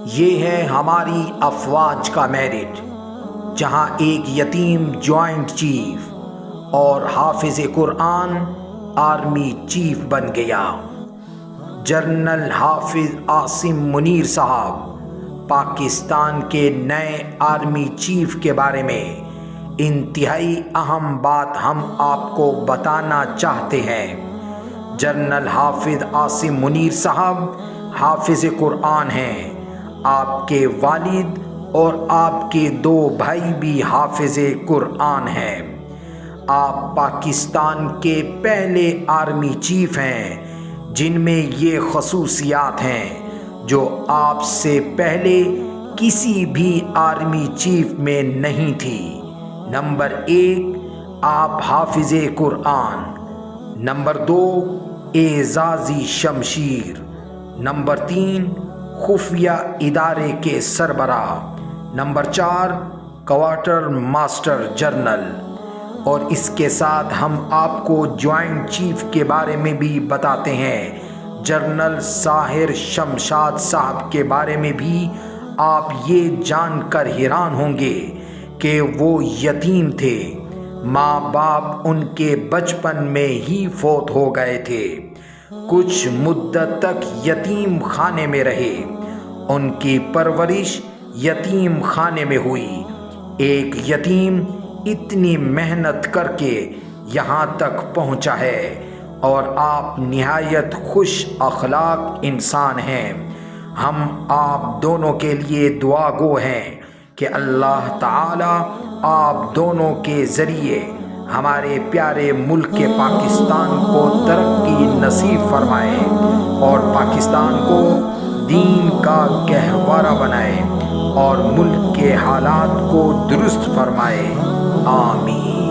یہ ہے ہماری افواج کا میرٹ، جہاں ایک یتیم جوائنٹ چیف اور حافظ قرآن آرمی چیف بن گیا۔ جنرل حافظ عاصم منیر صاحب پاکستان کے نئے آرمی چیف کے بارے میں انتہائی اہم بات ہم آپ کو بتانا چاہتے ہیں۔ جنرل حافظ عاصم منیر صاحب حافظ قرآن ہیں۔ آپ کے والد اور آپ کے 2 بھائی بھی حافظ قرآن ہیں۔ آپ پاکستان کے پہلے آرمی چیف ہیں جن میں یہ خصوصیات ہیں جو آپ سے پہلے کسی بھی آرمی چیف میں نہیں تھی۔ نمبر 1، آپ حافظ قرآن۔ نمبر 2، اعزازی شمشیر۔ نمبر 3، خفیہ ادارے کے سربراہ۔ Number 4، quarter master general. اور اس کے ساتھ ہم آپ کو جوائنٹ چیف کے بارے میں بھی بتاتے ہیں۔ جنرل ساحر شمشاد صاحب کے بارے میں بھی آپ یہ جان کر حیران ہوں گے کہ وہ یتیم تھے۔ ماں باپ ان کے بچپن میں ہی فوت ہو گئے تھے۔ کچھ مدت تک یتیم خانے میں رہے۔ ان کی پرورش یتیم خانے میں ہوئی۔ ایک یتیم اتنی محنت کر کے یہاں تک پہنچا ہے، اور آپ نہایت خوش اخلاق انسان ہیں۔ ہم آپ دونوں کے لیے دعا گو ہیں کہ اللہ تعالی آپ دونوں کے ذریعے ہمارے پیارے ملک پاکستان کو ترقی نصیب فرمائے اور پاکستان کو دین کا گہوارہ بنائے اور ملک کے حالات کو درست فرمائے۔ آمین۔